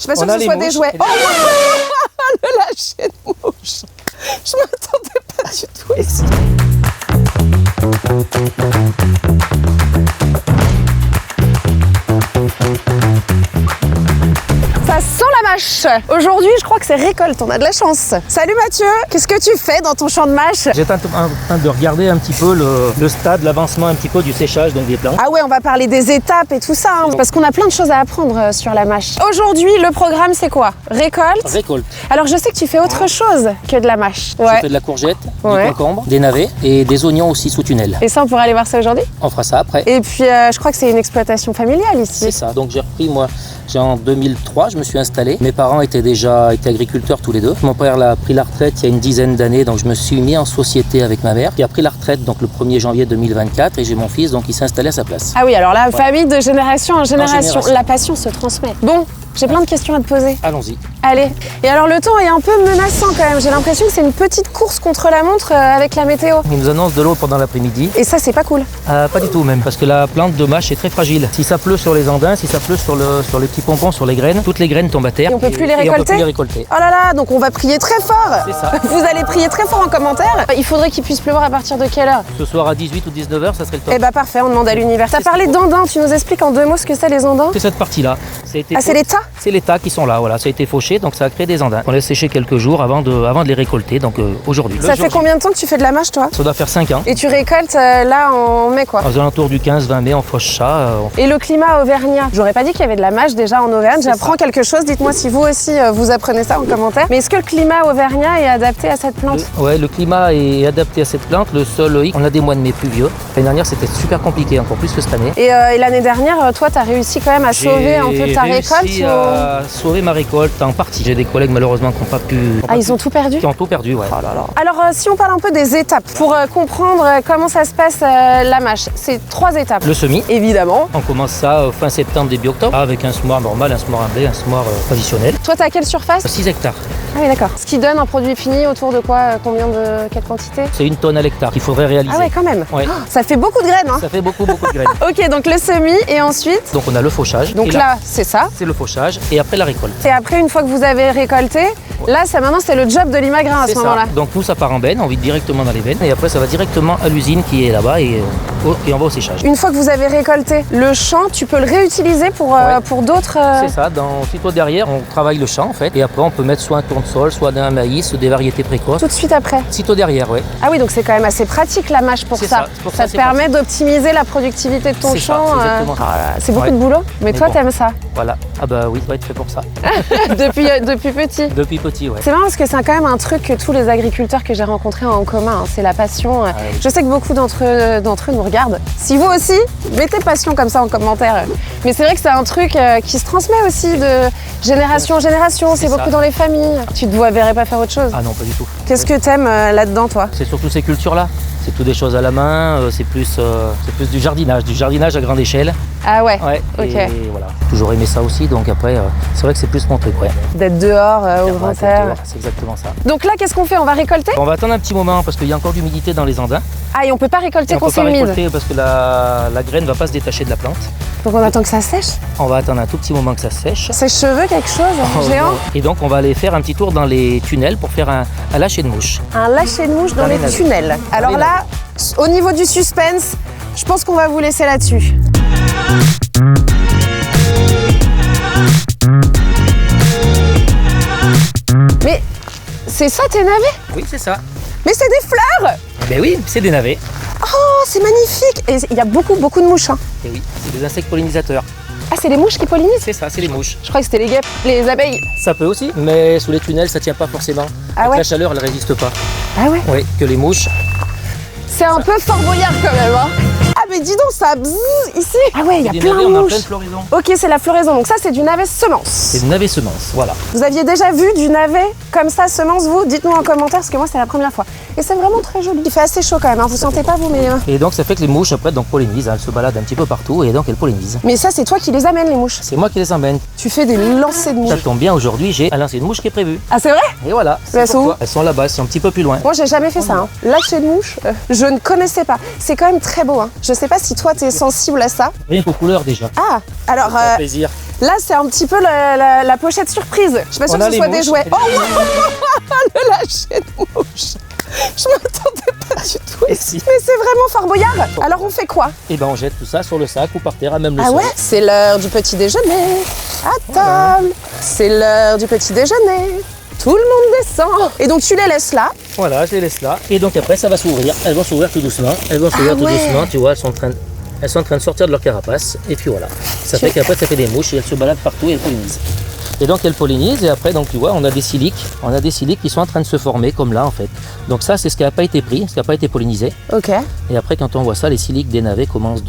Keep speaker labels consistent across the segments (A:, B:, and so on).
A: suis pas sûre que ce soit des jouets. Oh le lâcher de mouche. Je m'attendais pas du tout ici. Ça sent la mâche. Aujourd'hui, je crois que c'est récolte, on a de la chance. Salut Mathieu, qu'est-ce que tu fais dans ton champ de mâche?
B: J'étais en train de regarder un petit peu le stade, l'avancement un petit peu du séchage donc des plantes.
A: Ah ouais, on va parler des étapes et tout ça, hein, parce qu'on a plein de choses à apprendre sur la mâche. Aujourd'hui, le programme, c'est quoi? Récolte?
B: Récolte.
A: Alors, je sais que tu fais autre chose que de la mâche.
B: Je fais de la courgette, du concombre, des navets et des oignons aussi sous tunnel.
A: Et ça, on pourra aller voir ça aujourd'hui?
B: On fera ça après.
A: Et puis, je crois que c'est une exploitation familiale ici.
B: C'est ça, donc j'ai repris moi, en 2003, je me suis installé. Mes parents étaient agriculteurs tous les deux. Mon père a pris la retraite il y a une dizaine d'années, donc je me suis mis en société avec ma mère, qui a pris la retraite donc le 1er janvier 2024, et j'ai mon fils donc il s'est installé à sa place.
A: Ah oui, alors là, famille de génération en génération, la passion se transmet. Bon, j'ai plein de questions à te poser.
B: Allons-y.
A: Allez. Et alors le temps est un peu menaçant quand même. J'ai l'impression que c'est une petite course contre la montre avec la météo.
B: Il nous annonce de l'eau pendant l'après-midi.
A: Et ça, c'est pas cool.
B: Pas du tout même, parce que la plante de mâche est très fragile. Si ça pleut sur les andins, si ça pleut sur les petits pompons, sur les graines, toutes les graines tombent à terre.
A: Et on peut plus les récolter.
B: On peut plus les récolter.
A: Oh là là, donc on va prier très fort.
B: C'est ça.
A: Vous allez prier très fort en commentaire. Il faudrait qu'il puisse pleuvoir à partir de quelle heure?
B: Ce soir à 18 ou 19h, ça serait le top.
A: Eh bah parfait, on demande à l'univers. T'as parlé d'andins, tu nous expliques en 2 mots ce que c'est les andins?
B: C'est cette partie-là.
A: Ah, c'est les tas?
B: C'est les tas qui sont là, voilà. Ça a été fauché, donc ça a créé des andins. On laisse sécher quelques jours avant de les récolter, donc aujourd'hui.
A: Ça fait combien de temps que tu fais de la mâche, toi?
B: Ça doit faire 5 ans.
A: Et tu récoltes là en mai, quoi?
B: Aux alentours du 15-20 mai, on fauche ça.
A: Et le climat auvergnat? J'aurais pas dit qu'il y avait de la mâche déjà en Auvergne. J'apprends quelque chose. Dites-moi si vous aussi vous apprenez ça en commentaire. Mais est-ce que le climat auvergnat est adapté à cette plante?
B: Ouais, le climat est adapté à cette plante. Le sol, on a des mois de mai pluvieux. L'année dernière, c'était super compliqué, encore plus que cette année.
A: Et l'année dernière, toi, t'as réussi quand même à sauver un peu ta récolte?
B: J'ai réussi à sauver ma récolte en partie. J'ai des collègues malheureusement qui n'ont pas pu.
A: Ils ont tout perdu?
B: Qui ont tout perdu, ouais.
A: Oh là là. Alors, si on parle un peu des étapes, pour comprendre comment ça se passe la mâche, c'est 3 étapes.
B: Le semis.
A: Évidemment.
B: On commence ça fin septembre, début octobre, avec un semoir normal, un semoir à blé, un semoir traditionnel.
A: Toi, t'as quelle surface?
B: 6 hectares.
A: Ah oui, d'accord. Ce qui donne un produit fini autour de quoi? Quelle quantité?
B: C'est 1 tonne à l'hectare qu'il faudrait réaliser.
A: Ah ouais, quand même.
B: Ouais.
A: Oh, ça fait beaucoup de graines, hein?
B: Ça fait beaucoup de graines.
A: Ok, donc le semis et ensuite?
B: Donc on a le fauchage.
A: Donc là, c'est ça.
B: C'est le fauchage et après la récolte.
A: Et après, une fois que vous avez récolté, là, maintenant, c'est le job de l'imagrin à ce moment-là.
B: Donc nous, ça part en benne, on vide directement dans les bennes et après, ça va directement à l'usine qui est là-bas et on va au séchage.
A: Une fois que vous avez récolté le champ, tu peux le réutiliser pour d'autres...
B: C'est ça, aussitôt derrière, on travaille le champ en fait et après, on peut mettre soit un tournesol, soit un maïs, des variétés précoces.
A: Tout de suite après?
B: Aussitôt derrière, oui.
A: Ah oui, donc c'est quand même assez pratique la mâche pour ça. Ça te permet d'optimiser la productivité de ton champ. C'est beaucoup de boulot, mais toi, t'aimes ça?
B: Voilà. Ah bah oui, ça va être fait pour ça.
A: Depuis petit?
B: Depuis petit, ouais.
A: C'est marrant parce que c'est quand même un truc que tous les agriculteurs que j'ai rencontrés ont en commun, hein, c'est la passion.
B: Oui.
A: Je sais que beaucoup d'entre eux nous regardent. Si vous aussi, mettez passion comme ça en commentaire. Mais c'est vrai que c'est un truc qui se transmet aussi de génération en génération, c'est beaucoup dans les familles. Tu te verrais pas faire autre chose?
B: Ah non, pas du tout.
A: Qu'est-ce que t'aimes là-dedans, toi?
B: C'est surtout ces cultures-là. C'est tout des choses à la main, c'est plus du jardinage à grande échelle.
A: Ah ouais,
B: ok.
A: Et
B: voilà, j'ai toujours aimé ça aussi, donc après, c'est vrai que c'est plus mon truc, ouais.
A: D'être dehors, au grand air.
B: C'est exactement ça.
A: Donc là, qu'est-ce qu'on fait? On va récolter?
B: On va attendre un petit moment parce qu'il y a encore d'humidité dans les andins.
A: Ah, et on peut pas récolter quand c'est humide?
B: On peut pas récolter parce que la graine va pas se détacher de la plante.
A: Donc on attend que ça sèche?
B: On va attendre un tout petit moment que ça sèche.
A: Sèche-cheveux, quelque chose géant?
B: Et donc on va aller faire un petit tour dans les tunnels pour faire un lâcher de mouche.
A: Un lâcher de mouche dans les tunnels. Alors là, au niveau du suspense, je pense qu'on va vous laisser là-dessus. Mais c'est ça tes navets?
B: Oui, c'est ça.
A: Mais c'est des fleurs!
B: Ben oui, c'est des navets.
A: Oh, c'est magnifique! Et il y a beaucoup de mouches. Hein.
B: Et oui, c'est des insectes pollinisateurs.
A: Ah, c'est les mouches qui pollinisent?
B: C'est ça, c'est les mouches.
A: Je crois que c'était les guêpes, les abeilles.
B: Ça peut aussi, mais sous les tunnels, ça tient pas forcément. Avec la chaleur, elle résiste pas.
A: Ah ouais?
B: Oui, que les mouches.
A: C'est un peu Fort Boyard quand même, hein. Ah mais dis donc, ça bzzz ici. Ah ouais, il y a plein de
B: mouches. On a
A: mouches.
B: plein de floraison.
A: Ok, c'est la floraison. Donc ça, c'est du navet semence.
B: C'est du navet semence, voilà.
A: Vous aviez déjà vu du navet comme ça, semence, vous? Dites-nous en commentaire, parce que moi, c'est la première fois. Et c'est vraiment très joli. Il fait assez chaud quand même, hein. Vous sentez pas, vous, mais...
B: Et donc, ça fait que les mouches, après, donc, pollinisent. Elles se baladent un petit peu partout et donc, elles pollinisent.
A: Mais ça, c'est toi qui les amènes, les mouches?
B: C'est moi qui les emmène.
A: Tu fais des lancers de mouches.
B: Ça tombe bien, aujourd'hui, j'ai un lancer de mouches qui est prévu.
A: Ah, c'est vrai?
B: Et voilà.
A: Elles sont où?
B: Elles sont là-bas, elles sont un petit peu plus loin.
A: Moi, j'ai jamais fait ça. Hein. Lâcher de mouches, je ne connaissais pas. C'est quand même très beau. Hein. Je sais pas si toi, t'es sensible à ça.
B: Rien qu'aux couleurs, déjà.
A: Ah, alors...
B: Ça fait plaisir.
A: Là, c'est un petit peu la pochette surprise. Je suis pas sûre que ce soit des jouets. Oh, le lâcher de mouche. Je m'attendais pas du tout.
B: Et si.
A: Mais c'est vraiment Fort Boyard. Alors, on fait quoi?
B: Et ben on jette tout ça sur le sac ou par terre à même le
A: Ah
B: sol.
A: ouais, c'est l'heure du petit déjeuner. À table. C'est l'heure du petit déjeuner. Tout le monde descend. Et donc, tu les laisses là.
B: Voilà, je les laisse là. Et donc après, ça va s'ouvrir. Elles vont s'ouvrir tout doucement. Elles vont s'ouvrir tout
A: ouais.
B: doucement. Tu vois, elles sont en train de sortir de leur carapace. Et puis voilà. Ça fait qu'après, ça fait des mouches et elles se baladent partout et elles pollinisent. Et donc elles pollinisent et après, donc tu vois, on a des siliques. On a des siliques qui sont en train de se former comme là en fait. Donc ça, c'est ce qui n'a pas été pris, ce qui n'a pas été pollinisé.
A: Ok.
B: Et après, quand on voit ça, les siliques des navets commencent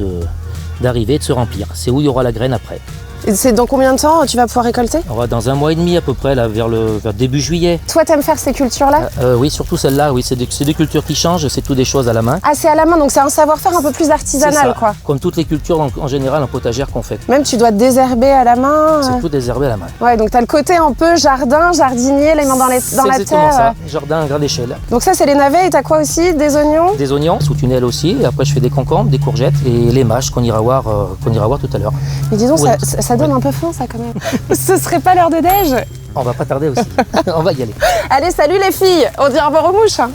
B: d'arriver et de se remplir. C'est où il y aura la graine après.
A: Et c'est dans combien de temps tu vas pouvoir récolter?
B: On va dans 1 mois et demi à peu près, là, vers début juillet.
A: Toi, t'aimes faire ces cultures-là?
B: Oui, surtout celle-là, oui, c'est des cultures qui changent, c'est tout des choses à la main.
A: Ah, c'est à la main, donc c'est un savoir-faire un peu plus
B: C'est
A: artisanal,
B: ça.
A: quoi.
B: Comme toutes les cultures en général en potagère qu'on fait.
A: Même tu dois désherber à la main.
B: C'est tout désherbé à la main.
A: Ouais, donc t'as le côté un peu jardin, jardinier, les mains dans la
B: C'est
A: terre.
B: exactement ça, jardin à grande échelle.
A: Donc ça, c'est les navets et t'as quoi aussi? Des oignons?
B: Des oignons sous tunnel aussi, et après je fais des concombres, des courgettes et les mâches qu'on ira voir tout à l'heure.
A: Mais dis donc,
B: Oui.
A: ça donne un peu faim, ça, quand même. Ce serait pas l'heure de déj?
B: On va pas tarder aussi, on va y aller.
A: Allez, salut les filles. On dit au revoir aux mouches. Hein.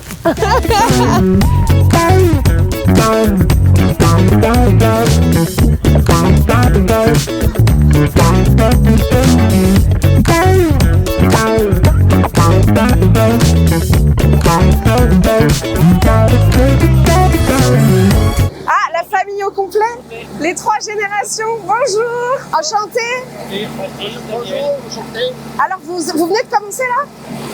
A: Ah, la famille au complet? Les 3 générations, bonjour. Enchanté.
C: Bonjour, enchanté.
A: Alors, vous venez de commencer là?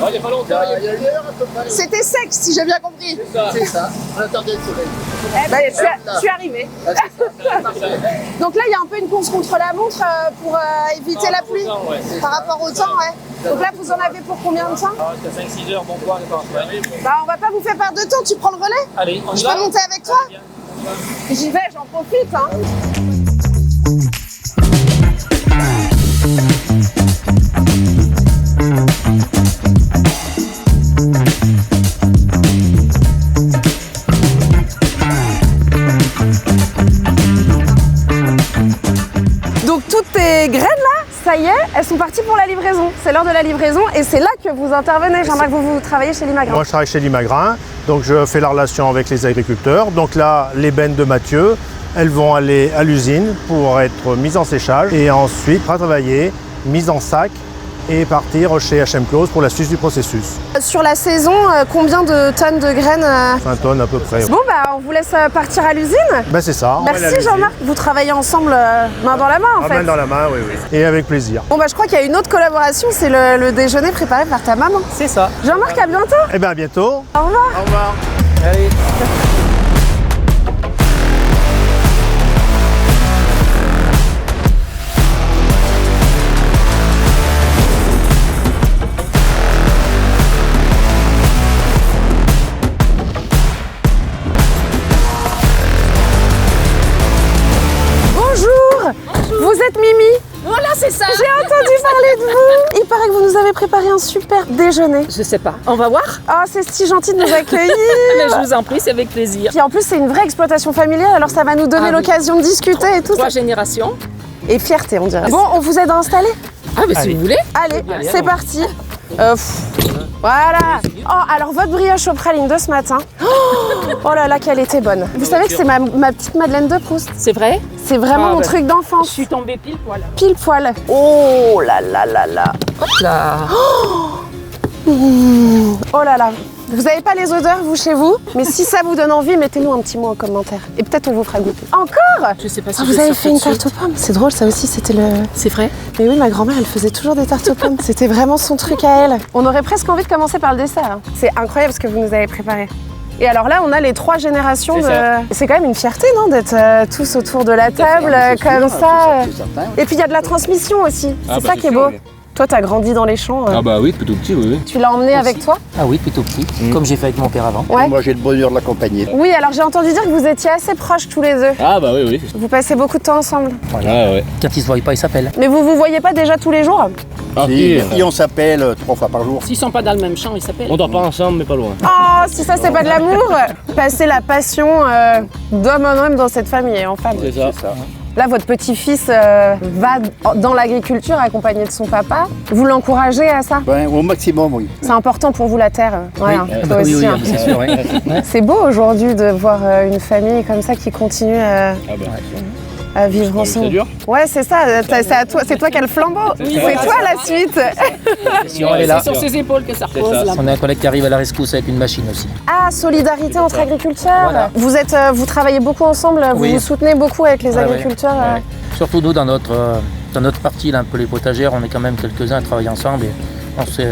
C: Il n'y a pas longtemps, il y a une heure à peu près.
A: C'était sec, si j'ai bien compris.
C: C'est ça, on attendait le soleil.
A: Eh ben, je suis arrivée.
C: Ah, c'est ça, parfait.
A: Donc là, il y a un peu une course contre la montre pour éviter la pluie. Par rapport au temps, ouais. Donc là, vous en avez pour combien de temps?
D: Jusqu'à 5-6 heures, bon courage encore.
A: Bah, on va pas vous faire perdre de temps. Tu prends le relais?
D: Allez, on y
A: Je
D: va.
A: peux monter avec toi? J'y vais, j'en profite. Hein. Donc toutes tes graines là, ça y est, elles sont parties pour la livraison. C'est l'heure de la livraison et c'est là que vous intervenez. J'aimerais que vous travaillez chez Limagrin.
E: Moi, je travaille chez Limagrin, donc je fais la relation avec les agriculteurs. Donc là, les bennes de Mathieu, elles vont aller à l'usine pour être mises en séchage et ensuite retravaillées, mises en sac et partir chez HM Close pour la suite du processus.
A: Sur la saison, combien de tonnes de graines
E: 20 tonnes à peu près.
A: Bon bah on vous laisse partir à l'usine.
E: Ben c'est ça. on va aller à
A: Merci
E: l'usine.
A: Jean-Marc, vous travaillez ensemble main dans la main en
E: Ah,
A: fait.
E: main dans la main, oui, oui. Et avec plaisir.
A: Bon bah je crois qu'il y a une autre collaboration, c'est le déjeuner préparé par ta maman.
B: C'est ça.
A: Jean-Marc, à bientôt.
E: Eh bien à bientôt.
A: Au revoir.
E: Au revoir.
B: Allez.
A: Bonjour. Vous êtes Mimi?
F: Voilà, c'est ça.
A: J'ai entendu parler de vous. Il paraît que vous nous avez préparé un super déjeuner.
F: Je sais pas. On va voir.
A: Oh, c'est si gentil de nous accueillir.
F: Mais je vous en prie, c'est avec plaisir.
A: Puis en plus, c'est une vraie exploitation familiale, alors ça va nous donner
F: Ah oui.
A: l'occasion de discuter et tout.
F: 3 générations.
A: Et fierté, on dirait. Bon, on vous aide à installer?
F: Ah, mais si
B: Allez.
F: vous voulez.
A: Allez, c'est parti. Voilà. Oh, alors votre brioche aux pralines de ce matin. Oh là là, qu'elle était bonne. Vous savez que c'est ma petite Madeleine de Proust.
F: C'est vrai.
A: C'est vraiment
F: Ah,
A: mon
F: bah.
A: truc
F: Je
A: d'enfance.
F: suis tombée pile poil.
A: Pile poil. Oh là là là là.
F: Hop là.
A: Oh là là. Vous n'avez pas les odeurs, vous, chez vous? Mais si ça vous donne envie, mettez-nous un petit mot en commentaire. Et peut-être on vous fera goûter. Encore?
F: Je sais pas si
A: Ah,
F: je
A: vous
F: vais
A: avez
F: sortir
A: fait une
F: tout de
A: tarte aux pommes? C'est drôle, ça aussi, c'était le...
F: C'est vrai.
A: Mais oui, ma grand-mère, elle faisait toujours des tartes aux pommes. C'était vraiment son truc à elle. On aurait presque envie de commencer par le dessert. Hein. C'est incroyable ce que vous nous avez préparé. Et alors là, on a les 3 générations de... C'est quand même une fierté, non? D'être tous autour de la table, comme ça. Et puis il y a de la transmission aussi. C'est ça qui est beau. Toi, t'as grandi dans les champs.
G: Ah bah oui, depuis tout petit, oui.
A: Tu l'as emmené avec toi?
B: Ah oui, plutôt petit, comme j'ai fait avec mon père avant.
A: Ouais.
C: Moi, j'ai le bonheur de l'accompagner.
A: Oui, alors j'ai entendu dire que vous étiez assez proches tous les deux.
G: Ah bah oui, oui.
A: Vous passez beaucoup de temps ensemble.
G: Ah ouais.
B: Quand ils se voient pas, ils s'appellent.
A: Mais vous voyez pas déjà tous les jours?
G: Ah,
C: Et on s'appelle 3 fois par jour.
F: S'ils sont pas dans le même champ, ils s'appellent.
G: on dort pas ensemble, mais pas loin.
A: Oh, si ça c'est pas de l'amour, passer la passion d'homme en homme dans cette famille et en femme.
G: C'est ça.
A: Là, votre petit-fils va dans l'agriculture accompagné de son papa. Vous l'encouragez à ça?
C: Ben, au maximum, oui.
A: C'est important pour vous la terre. Ouais, hein, toi
B: oui,
A: aussi.
B: oui,
A: hein.
B: c'est sûr. Ouais.
A: C'est beau aujourd'hui de voir une famille comme ça qui continue à vivre ensemble.
G: C'est dur.
A: Ouais, c'est ça. C'est toi qui as le flambeau. C'est toi la suite.
B: Si on est là.
F: C'est sur ses épaules que ça repose.
G: ça.
F: Là.
B: On a un collègue qui arrive à la rescousse avec une machine aussi.
A: Ah, solidarité entre agriculteurs.
B: Voilà.
A: Vous travaillez beaucoup ensemble. Vous
B: Oui.
A: vous soutenez beaucoup avec les
B: Ouais,
A: agriculteurs.
B: ouais. Surtout nous, dans notre partie, là, un peu les potagères, on est quand même quelques-uns à travailler ensemble et on se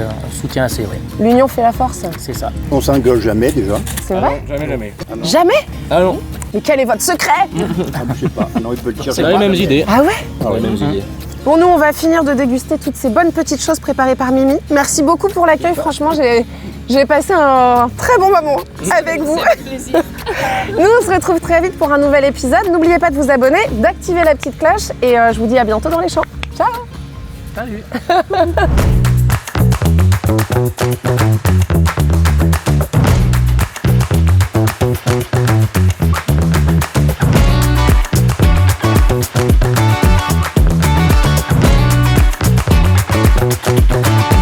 B: soutient assez, oui.
A: L'union fait la force.
B: C'est ça.
C: On s'engueule jamais déjà.
A: C'est vrai?
G: Jamais.
A: Jamais?
G: Ah non,
A: Mais quel est votre secret?
C: Ah, je sais pas. Non, il peut le dire.
G: c'est les mêmes idées.
A: Ah ouais?
G: Les mêmes idées.
A: Bon, nous, on va finir de déguster toutes ces bonnes petites choses préparées par Mimi. Merci beaucoup pour l'accueil. Franchement, j'ai passé un très bon moment avec vous. Nous, on se retrouve très vite pour un nouvel épisode. N'oubliez pas de vous abonner, d'activer la petite cloche et je vous dis à bientôt dans les champs. Ciao!
B: Salut.
H: Thank you.